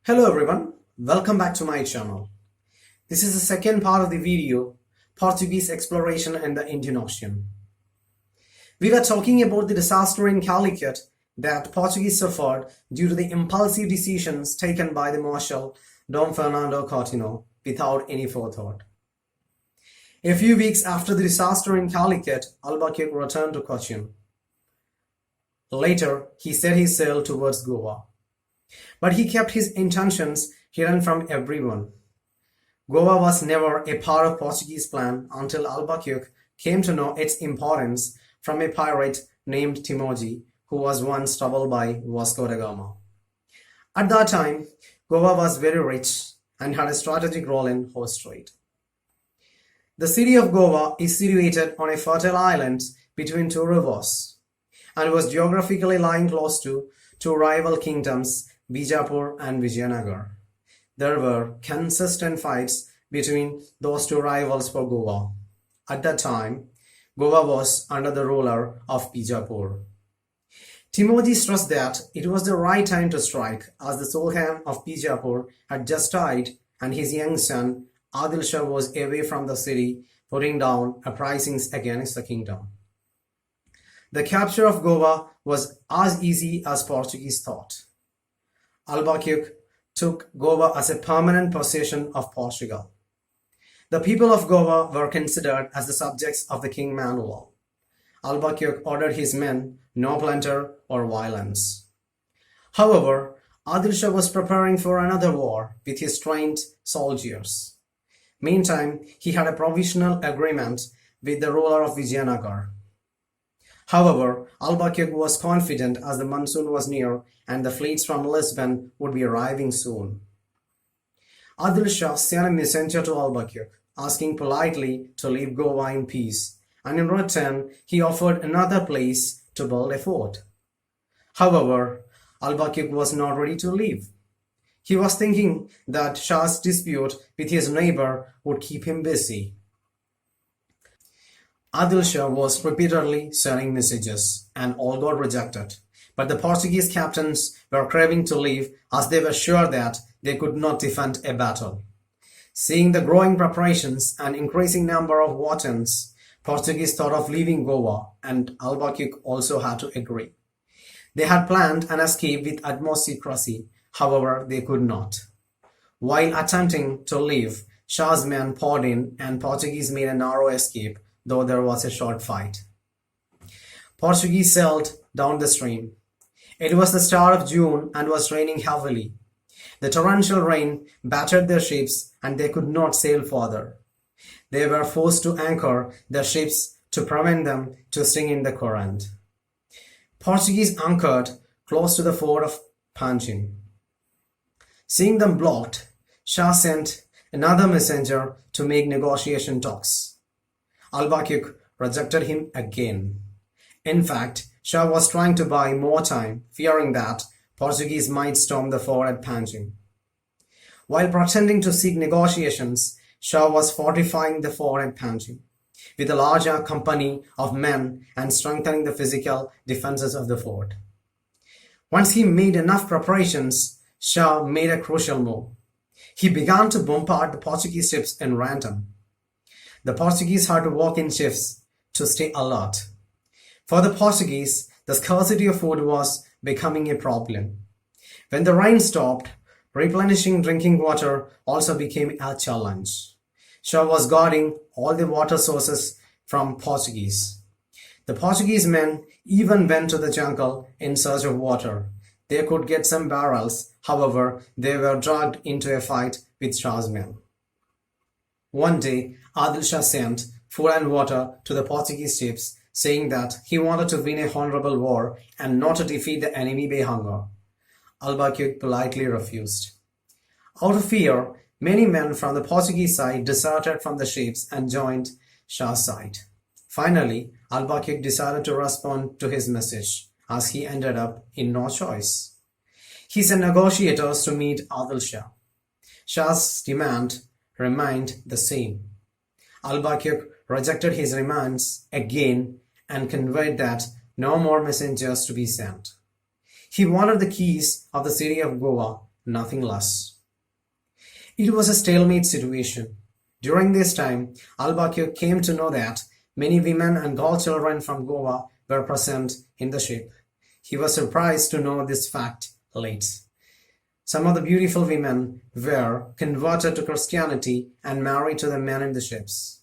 Hello everyone, welcome back to my channel. This is the second part of the video, Portuguese exploration in the Indian Ocean. We were talking about the disaster in Calicut that Portuguese suffered due to the impulsive decisions taken by the Marshal Dom Fernando Coutinho without any forethought. A few weeks after the disaster in Calicut, Albuquerque returned to Cochin. Later, he set his sail towards Goa. But he kept his intentions hidden from everyone. Goa was never a part of Portuguese plan until Albuquerque came to know its importance from a pirate named Timoji, who was once troubled by Vasco da Gama. At that time, Goa was very rich and had a strategic role in horse trade. The city of Goa is situated on a fertile island between two rivers and was geographically lying close to two rival kingdoms, Bijapur and Vijayanagar. There were consistent fights between those two rivals for Goa. At that time, Goa was under the ruler of Bijapur. Timoji stressed that it was the right time to strike, as the Sultan of Bijapur had just died and his young son Adil Shah was away from the city, putting down uprisings against the kingdom. The capture of Goa was as easy as Portuguese thought. Albuquerque took Goa as a permanent possession of Portugal. The people of Goa were considered as the subjects of the King Manuel. Albuquerque ordered his men no plunder or violence. However, Adil Shah was preparing for another war with his trained soldiers. Meantime, he had a provisional agreement with the ruler of Vijayanagar. However, Albuquerque was confident as the monsoon was near and the fleets from Lisbon would be arriving soon. Adil Shah sent a messenger to Albuquerque, asking politely to leave Goa in peace, and in return he offered another place to build a fort. However, Albuquerque was not ready to leave. He was thinking that Shah's dispute with his neighbor would keep him busy. Adil Shah was repeatedly sending messages, and all got rejected. But the Portuguese captains were craving to leave as they were sure that they could not defend a battle. Seeing the growing preparations and increasing number of Watons, Portuguese thought of leaving Goa, and Albuquerque also had to agree. They had planned an escape with utmost secrecy, however they could not. While attempting to leave, Shah's men poured in and Portuguese made a narrow escape, though there was a short fight. Portuguese sailed down the stream. It was the start of June and was raining heavily. The torrential rain battered their ships and they could not sail further. They were forced to anchor their ships to prevent them twisting in the current. Portuguese anchored close to the fort of Panjim. Seeing them blocked, Shah sent another messenger to make negotiation talks. Albuquerque rejected him again. In fact, Shah was trying to buy more time, fearing that Portuguese might storm the fort at Panjim. While pretending to seek negotiations, Shah was fortifying the fort at Panjim with a larger company of men and strengthening the physical defenses of the fort. Once he made enough preparations, Shah made a crucial move. He began to bombard the Portuguese ships in random. The Portuguese had to walk in shifts to stay alert. For the Portuguese, the scarcity of food was becoming a problem. When the rain stopped, replenishing drinking water also became a challenge. Shah was guarding all the water sources from Portuguese. The Portuguese men even went to the jungle in search of water. They could get some barrels, however, they were dragged into a fight with Shah's men. One day, Adil Shah sent food and water to the Portuguese ships, saying that he wanted to win a honorable war and not to defeat the enemy by hunger. Albuquerque politely refused. Out of fear, many men from the Portuguese side deserted from the ships and joined Shah's side. Finally, Albuquerque decided to respond to his message, as he ended up in no choice. He sent negotiators to meet Adil Shah. Shah's demand remained the same. Albuquerque rejected his demands again and conveyed that no more messengers to be sent. He wanted the keys of the city of Goa nothing less. It was a stalemate situation. During this time, Al-Bakir came to know that many women and girl children from Goa were present in the ship. He was surprised to know this fact late. Some of the beautiful women were converted to Christianity and married to the men in the ships.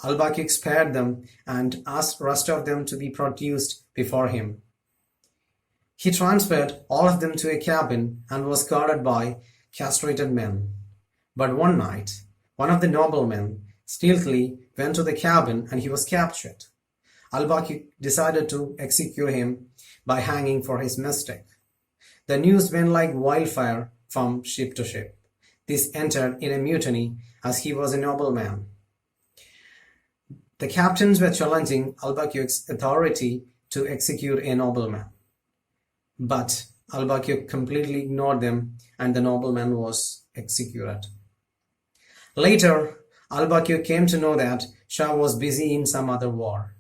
Al-Bakir spared them and asked the rest of them to be produced before him. He transferred all of them to a cabin and was guarded by castrated men. But one night, one of the noblemen stealthily went to the cabin and he was captured. Al-Bakir decided to execute him by hanging for his mistake. The news went like wildfire from ship to ship. This entered in a mutiny as he was a nobleman. The captains were challenging Al-Bakir's authority to execute a nobleman. But Al-Bakir completely ignored them and the nobleman was executed. Later, Al-Bakir came to know that Shah was busy in some other war.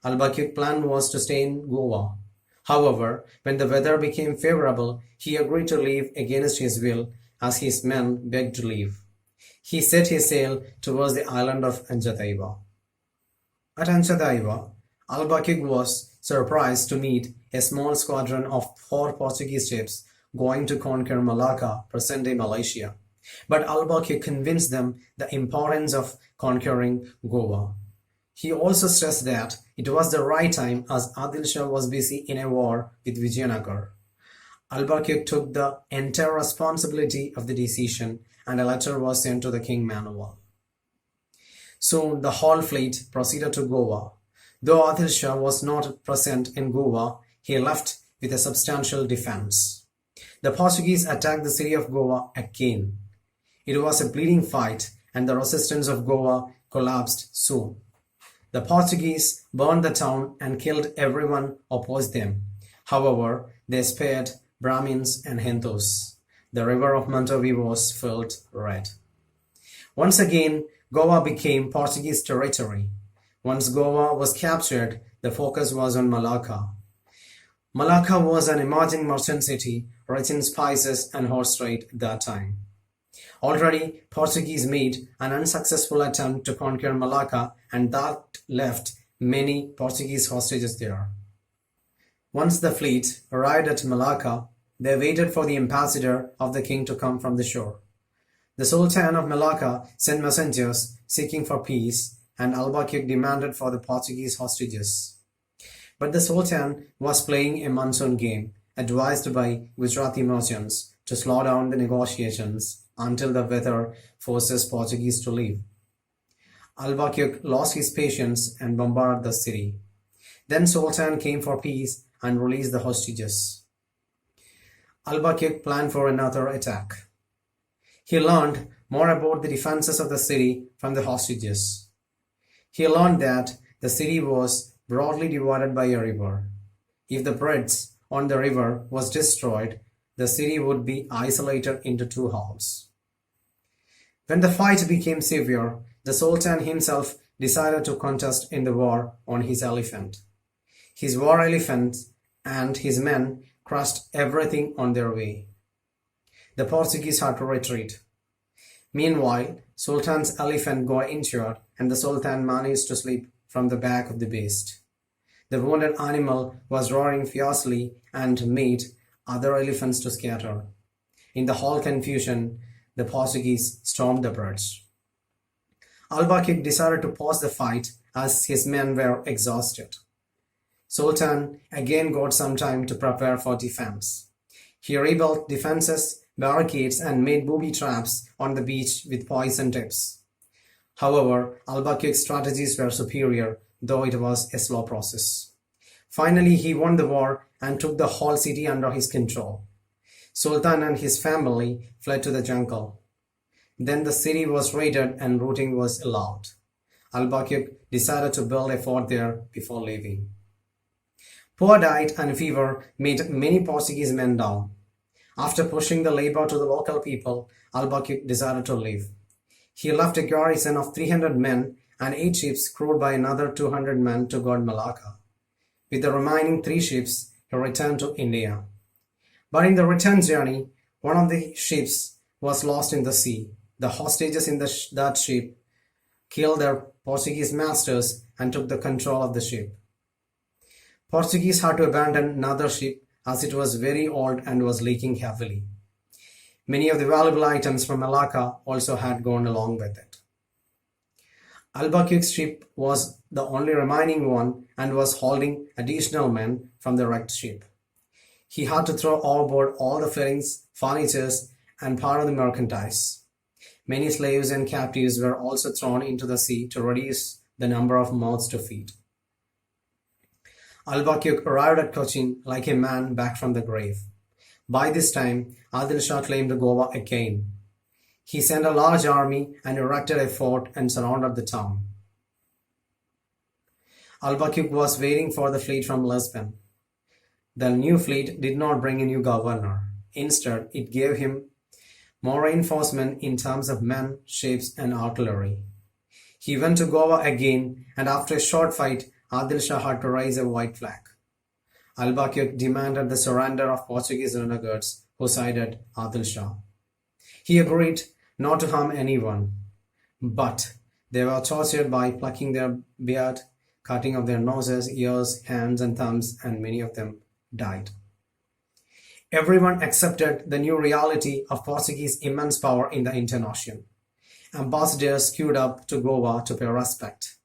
Al-Bakir's plan was to stay in Goa. However, when the weather became favorable, he agreed to leave against his will as his men begged to leave. He set his sail towards the island of Anjadaiva. At Anjadaiva, Al-Bakir was surprised to meet a small squadron of 4 Portuguese ships going to conquer Malacca, present-day Malaysia. But Al-Bakir convinced them the importance of conquering Goa. He also stressed that it was the right time as Adil Shah was busy in a war with Vijayanagar. Al-Bakir took the entire responsibility of the decision and a letter was sent to the King Manuel. Soon the whole fleet proceeded to Goa. Though Adil Shah was not present in Goa, he left with a substantial defense. The Portuguese attacked the city of Goa again. It was a bleeding fight and the resistance of Goa collapsed soon. The Portuguese burned the town and killed everyone opposed them. However, they spared Brahmins and Hindus. The river of Mandovi was filled red. Once again, Goa became Portuguese territory. Once Goa was captured, the focus was on Malacca. Malacca was an emerging merchant city, rich in spices and horse trade at that time. Already, Portuguese made an unsuccessful attempt to conquer Malacca and that left many Portuguese hostages there. Once the fleet arrived at Malacca, they waited for the ambassador of the king to come from the shore. The Sultan of Malacca sent messengers seeking for peace and Al-Bakir demanded for the Portuguese hostages. But the Sultan was playing a monsoon game advised by Gujarati merchants to slow down the negotiations until the weather forces Portuguese to leave. Al-Bakir lost his patience and bombarded the city. Then Sultan came for peace and released the hostages. Al-Bakir planned for another attack. He learned more about the defenses of the city from the hostages. He learned that the city was broadly divided by a river. If the bridge on the river was destroyed, the city would be isolated into 2 halves. When the fight became severe, the Sultan himself decided to contest in the war on his elephant. His war elephant and his men crushed everything on their way. The Portuguese had to retreat. Meanwhile, Sultan's elephant got injured and the Sultan managed to slip from the back of the beast. The wounded animal was roaring fiercely and made other elephants to scatter. In the whole confusion, the Portuguese stormed the bridge. Al-Bakir decided to pause the fight as his men were exhausted. Sultan again got some time to prepare for defense. He rebuilt defenses, barricades and made booby traps on the beach with poison tips. However, Al-Bakir's strategies were superior, though it was a slow process. Finally, he won the war and took the whole city under his control. Sultan and his family fled to the jungle. Then the city was raided and looting was allowed. Al-Bakir decided to build a fort there before leaving. Poor diet and fever made many Portuguese men down. After pushing the labor to the local people, Al-Bakir decided to leave. He left a garrison of 300 men and 8 ships crewed by another 200 men to guard Malacca. With the remaining 3 ships, he returned to India. But in the return journey, One of the ships was lost in the sea. The hostages in that ship killed their Portuguese masters and took the control of the ship. Portuguese had to abandon another ship as it was very old and was leaking heavily. Many of the valuable items from Malacca also had gone along with it. Albuquerque's ship was the only remaining one and was holding additional men from the wrecked ship. He had to throw overboard all the fittings, furniture, and part of the merchandise. Many slaves and captives were also thrown into the sea to reduce the number of mouths to feed. Albuquerque arrived at Cochin like a man back from the grave. By this time, Adil Shah claimed Goa again. He sent a large army and erected a fort and surrounded the town. Albuquerque was waiting for the fleet from Lisbon. The new fleet did not bring a new governor. Instead, it gave him more reinforcement in terms of men, ships, and artillery. He went to Goa again, and after a short fight, Adil Shah had to raise a white flag. Albuquerque demanded the surrender of Portuguese renegades who sided Adil Shah. He agreed not to harm anyone, but they were tortured by plucking their beard, cutting off their noses, ears, hands, and thumbs, and many of them died. Everyone accepted the new reality of Portuguese immense power in the Indian Ocean. Ambassadors queued up to Goa to pay respect.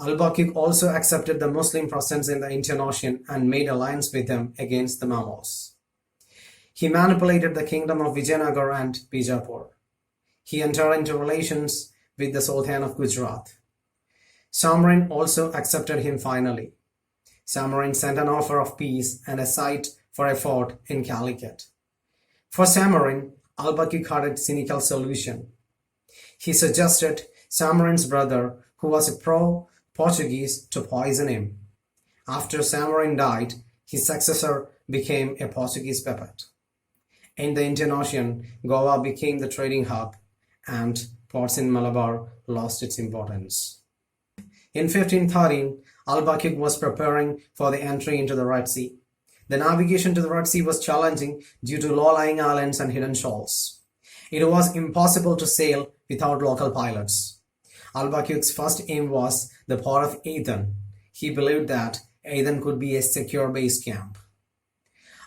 Albuquerque also accepted the Muslim presence in the Indian Ocean and made alliance with them against the Mamluks. He manipulated the kingdom of Vijayanagar and Bijapur. He entered into relations with the Sultan of Gujarat. Samarin also accepted him finally. Samarin sent an offer of peace and a site for a fort in Calicut. For Samarin, Albuquerque had a cynical solution. He suggested Samarin's brother, who was a pro-Portuguese, to poison him. After Samarin died, his successor became a Portuguese puppet. In the Indian Ocean, Goa became the trading hub, and ports in Malabar lost its importance. In 1513, Albuquerque was preparing for the entry into the Red Sea. The navigation to the Red Sea was challenging due to low-lying islands and hidden shoals. It was impossible to sail without local pilots. Albuquerque's first aim was the port of Aden. He believed that Aden could be a secure base camp.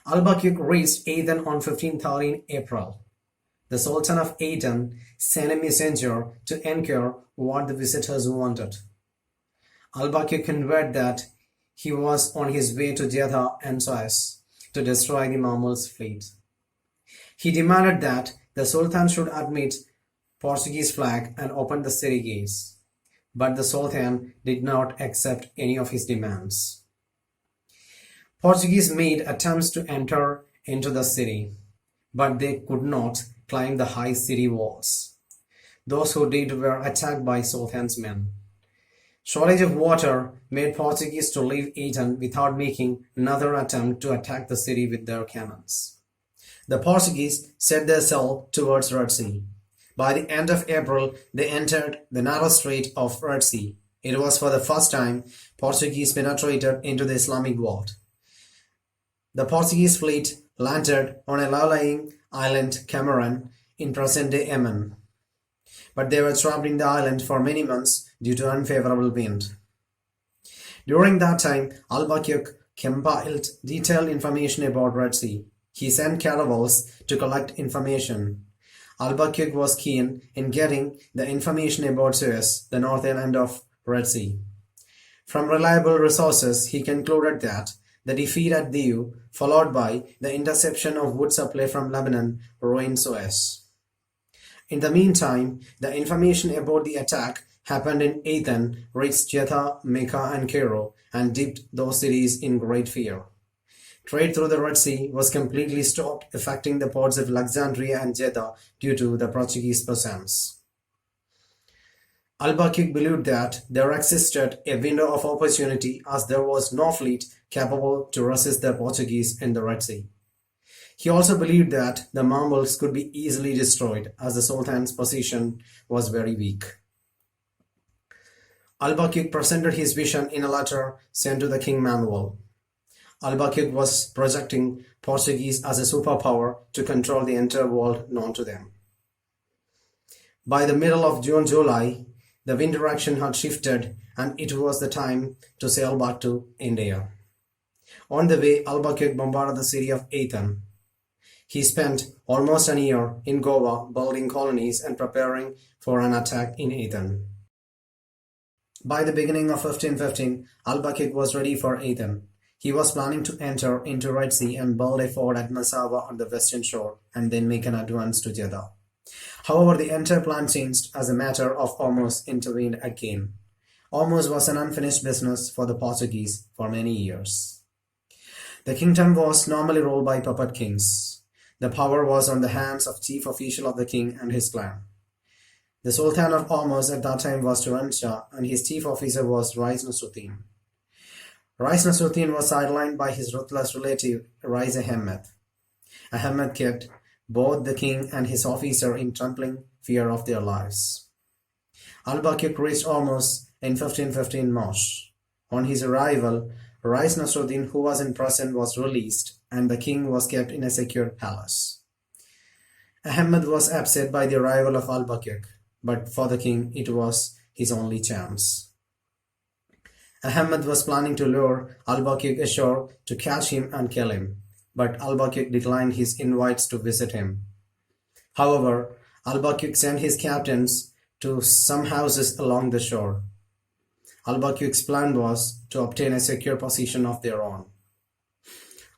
Albuquerque reached Aden on 1513 April. The Sultan of Aden sent a messenger to inquire what the visitors wanted. Albuquerque conveyed that he was on his way to Jeddah and Suez to destroy the Mamluks' fleet. He demanded that the Sultan should admit Portuguese flag and open the city gates, but the Sultan did not accept any of his demands. Portuguese made attempts to enter into the city, but they could not climb the high city walls. Those who did were attacked by Sultan's men. Shortage of water made Portuguese to leave Aden without making another attempt to attack the city with their cannons. The Portuguese set their sail towards Red Sea. By the end of April, they entered the narrow strait of Red Sea. It was for the first time Portuguese penetrated into the Islamic world. The Portuguese fleet landed on a low-lying island, Cameron, in present-day Yemen. But they were trapped in the island for many months due to unfavorable wind. During that time, Albuquerque compiled detailed information about Red Sea. He sent caravels to collect information. Albuquerque was keen in getting the information about Suez, the northern end of Red Sea. From reliable resources, he concluded that the defeat at Diu, followed by the interception of wood supply from Lebanon, ruined Suez. In the meantime, the information about the attack happened in Aden, reached Jeddah, Mecca, and Cairo, and dipped those cities in great fear. Trade through the Red Sea was completely stopped, affecting the ports of Alexandria and Jeddah due to the Portuguese presence. Albuquerque believed that there existed a window of opportunity as there was no fleet capable to resist the Portuguese in the Red Sea. He also believed that the Mamluks could be easily destroyed as the Sultan's position was very weak. Albuquerque presented his vision in a letter sent to the King Manuel. Albuquerque was projecting Portuguese as a superpower to control the entire world known to them. By the middle of June-July, the wind direction had shifted and it was the time to sail back to India. On the way, Albuquerque bombarded the city of Athens. He spent almost a year in Goa building colonies and preparing for an attack in Athens. By the beginning of 1515, Albuquerque was ready for Athens. He was planning to enter into Red Sea and build a fort at Massawa on the western shore and then make an advance to Jeddah. However, the entire plan changed as the matter of Hormuz intervened again. Hormuz was an unfinished business for the Portuguese for many years. The kingdom was normally ruled by puppet kings. The power was on the hands of chief official of the king and his clan. The Sultan of Hormuz at that time was Turan Shah and his chief officer was Rais Nasruddin. Rais Nasruddin was sidelined by his ruthless relative Rais Ahmed. Ahmed kept both the king and his officer in trembling fear of their lives. Albuquerque reached Hormuz in 1515 March. On his arrival, Rais Nasruddin, who was in prison, was released and the king was kept in a secure palace. Ahmed was upset by the arrival of Albuquerque, but for the king it was his only chance. Ahmed was planning to lure Albuquerque ashore to catch him and kill him, but Albuquerque declined his invites to visit him. However, Albuquerque sent his captains to some houses along the shore. Albuquerque's plan was to obtain a secure position of their own.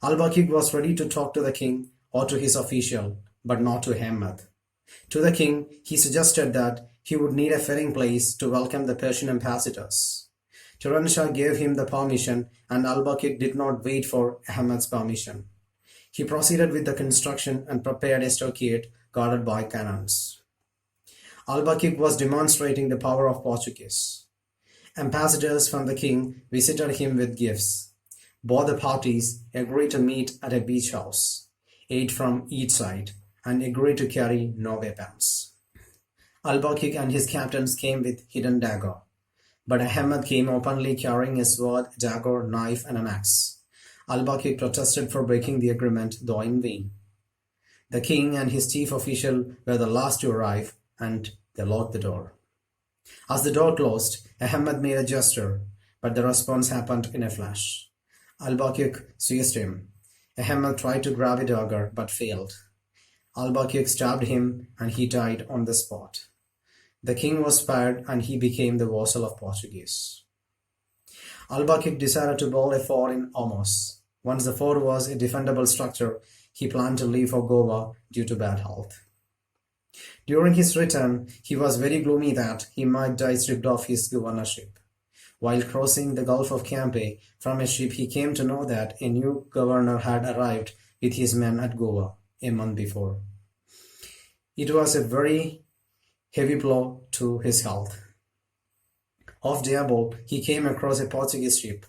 Albuquerque was ready to talk to the king or to his official, but not to Ahmed. To the king, he suggested that he would need a ferrying place to welcome the Persian ambassadors. Turan Shah gave him the permission and Albuquerque did not wait for Ahmed's permission. He proceeded with the construction and prepared a stockade guarded by cannons. Albuquerque was demonstrating the power of Portuguese. Ambassadors from the king visited him with gifts. Both the parties agreed to meet at a beach house, 8 from each side, and agreed to carry no weapons. Albuquerque and his captains came with hidden dagger, but Ahmed came openly carrying a sword, dagger, knife, and an axe. Albuquerque protested for breaking the agreement, though in vain. The king and his chief official were the last to arrive, and they locked the door. As the door closed, Ahmed made a gesture, but the response happened in a flash. Albuquerque seized him. Ahmed tried to grab a dagger, but failed. Albuquerque stabbed him, and he died on the spot. The king was spared, and he became the vassal of Portuguese. Albuquerque decided to build a fort in Hormuz. Once the fort was a defendable structure, he planned to leave for Goa due to bad health. During his return, he was very gloomy that he might die stripped of his governorship. While crossing the Gulf of Campe from a ship, he came to know that a new governor had arrived with his men at Goa a month before. It was a very heavy blow to his health. Off Diabo, he came across a Portuguese ship.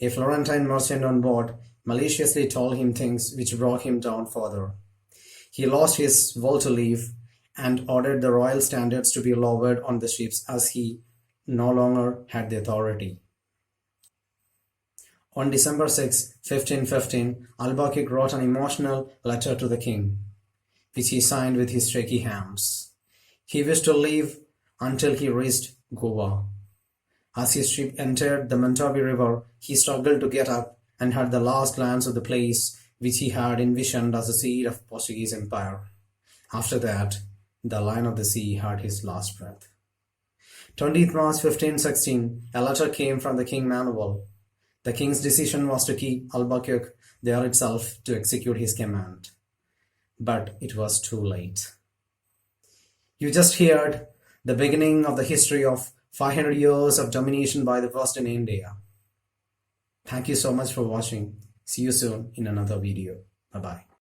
A Florentine merchant on board maliciously told him things which brought him down further. He lost his will to live and ordered the royal standards to be lowered on the ships as he no longer had the authority. On December 6, 1515, Albuquerque wrote an emotional letter to the king, which he signed with his shaky hands. He wished to live until he reached Goa. As his ship entered the Mantawi River, he struggled to get up and had the last glance of the place which he had envisioned as the seat of Portuguese Empire. After that, the Lion of the Sea had his last breath. 20th March 1516, a letter came from the King Manuel. The king's decision was to keep Albuquerque there itself to execute his command. But it was too late. You just heard the beginning of the history of 500 years of domination by the West in India. Thank you so much for watching. See you soon in another video. Bye-bye.